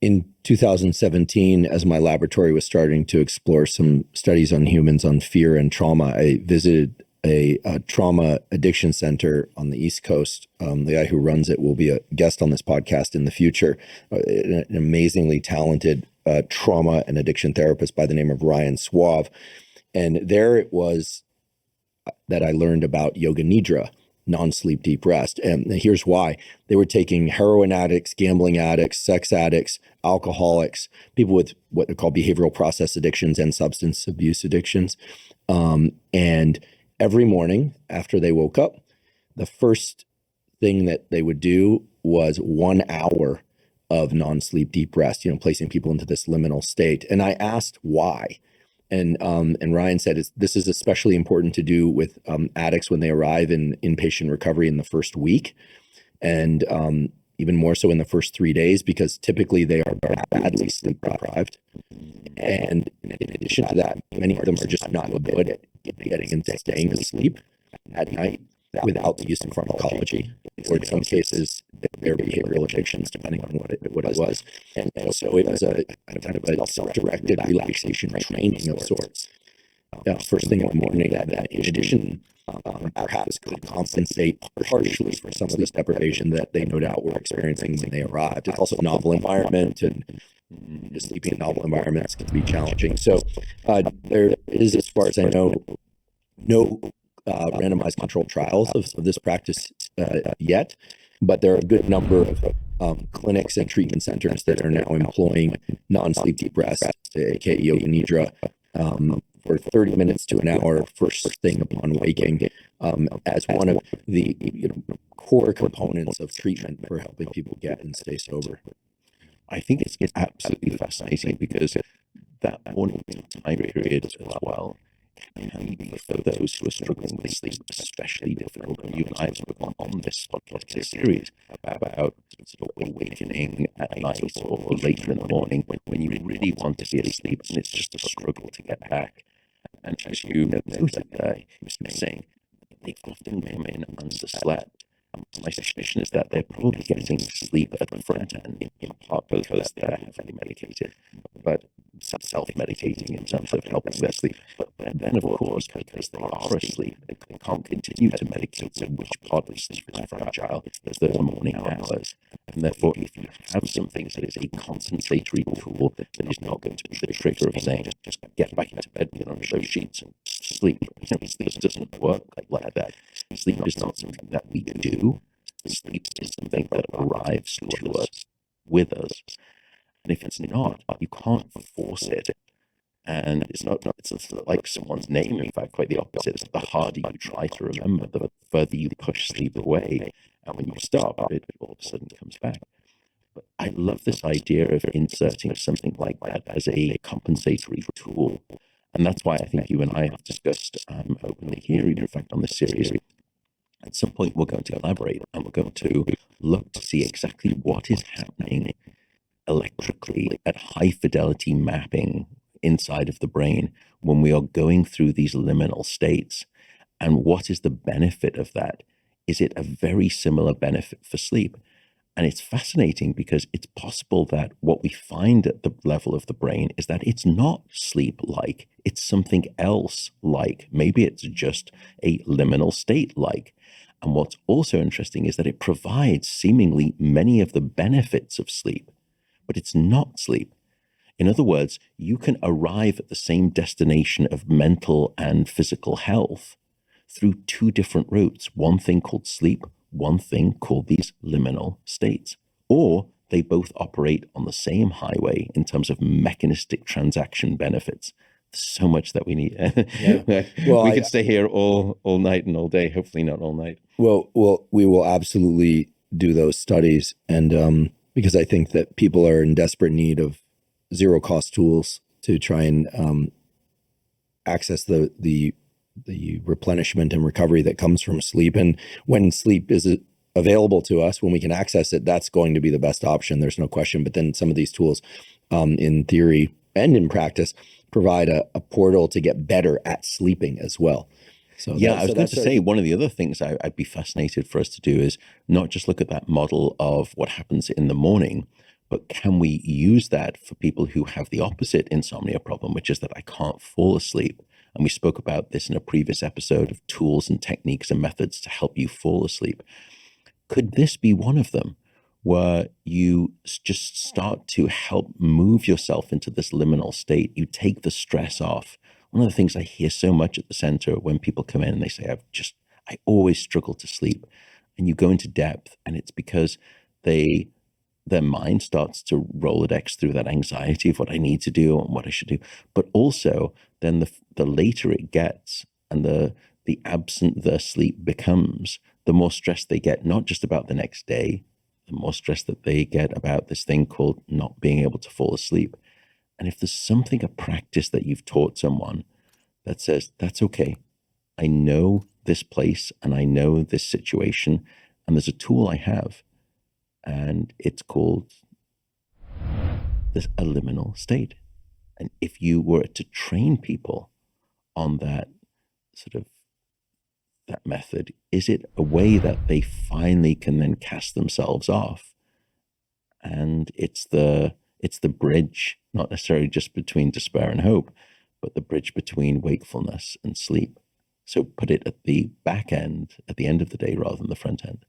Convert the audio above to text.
in 2017, as my laboratory was starting to explore some studies on humans on fear and trauma, I visited a trauma addiction center on the East Coast. The guy who runs it will be a guest on this podcast in the future. An amazingly talented trauma and addiction therapist by the name of Ryan Suave. And there it was that I learned about yoga nidra, non-sleep deep rest. And here's why. They were taking heroin addicts, gambling addicts, sex addicts, alcoholics, people with what they call behavioral process addictions and substance abuse addictions. And every morning after they woke up, the first thing that they would do was 1 hour of non-sleep deep rest, placing people into this liminal state. And I asked why. And Ryan said this is especially important to do with addicts when they arrive in inpatient recovery in the first week, and even more so in the first 3 days, because typically they are badly sleep deprived. And in addition to that, many of them are just not good at getting and staying asleep at night without the use of pharmacology, or in some cases, their behavioral addictions, depending on what it was. And so it was a kind of a self-directed relaxation training of sorts. First thing in the morning, that in addition, perhaps could compensate partially for some of this deprivation that they no doubt were experiencing when they arrived. It's also a novel environment, and sleeping in novel environments can be challenging. So there is, as far as I know, no randomized controlled trials of this practice yet, but there are a good number of clinics and treatment centers that are now employing non-sleep deep rest, aka yoga nidra, for 30 minutes to an hour first thing upon waking, as one of the core components of treatment for helping people get and stay sober. I think it's absolutely fascinating, because that morning time period as well can be, for those who are struggling with sleep, especially difficult. And you and I have spoken on this podcast series about sort of awakening at night or later in the morning when you really want to be asleep and it's just a struggle to get back. And as you noted there, you were saying they often come in underslept. My suspicion is that they're probably getting sleep at the front end, in part because they're heavily medicated, but self-medicating in terms of helping their sleep. But then, of course, because they are asleep, they can't continue to medicate, so which part of sleep is fragile is the morning hours. And therefore, if you have something that is a compensatory tool that is not going to be the trigger of saying, just get back into bed, put on those sheets and sleep. Sleep doesn't work like that. Sleep is not something that we do. Sleep is something that arrives to us, with us. And if it's not, you can't force it. And it's not like someone's name. In fact, quite the opposite. It's the harder you try to remember, the further you push sleep away. And when you stop, it all of a sudden comes back. But I love this idea of inserting something like that as a compensatory tool. And that's why I think you and I have discussed openly here, in fact, on this series. At some point, we're going to collaborate and we're going to look to see exactly what is happening electrically at high fidelity mapping inside of the brain when we are going through these liminal states. And what is the benefit of that? Is it a very similar benefit for sleep? And it's fascinating because it's possible that what we find at the level of the brain is that it's not sleep-like, it's something else like. Maybe it's just a liminal state-like. And what's also interesting is that it provides seemingly many of the benefits of sleep, but it's not sleep. In other words, you can arrive at the same destination of mental and physical health through two different routes, one thing called sleep, one thing called these liminal states, or they both operate on the same highway in terms of mechanistic transaction benefits. There's so much that we need. Yeah. Well, we could stay here all night and all day, hopefully not all night. Well, we will absolutely do those studies. And because I think that people are in desperate need of zero cost tools to try and access the replenishment and recovery that comes from sleep. And when sleep is available to us, when we can access it, that's going to be the best option. There's no question. But then some of these tools, in theory and in practice, provide a portal to get better at sleeping as well. So yeah, I was going to say, one of the other things I'd be fascinated for us to do is not just look at that model of what happens in the morning, But can we use that for people who have the opposite insomnia problem, which is that I can't fall asleep? And we spoke about this in a previous episode of tools and techniques and methods to help you fall asleep. Could this be one of them, where you just start to help move yourself into this liminal state? You take the stress off. One of the things I hear so much at the center when people come in and they say, I always struggle to sleep. And you go into depth, and it's because their mind starts to Rolodex through that anxiety of what I need to do and what I should do. But also, then the later it gets and the absent their sleep becomes, the more stressed they get, not just about the next day, the more stress that they get about this thing called not being able to fall asleep. And if there's something, a practice that you've taught someone that says, that's okay, I know this place and I know this situation, and there's a tool I have, and it's called this a liminal state. And if you were to train people on that sort of that method, is it a way that they finally can then cast themselves off? And it's the bridge, not necessarily just between despair and hope, but the bridge between wakefulness and sleep. So put it at the back end, at the end of the day, rather than the front end.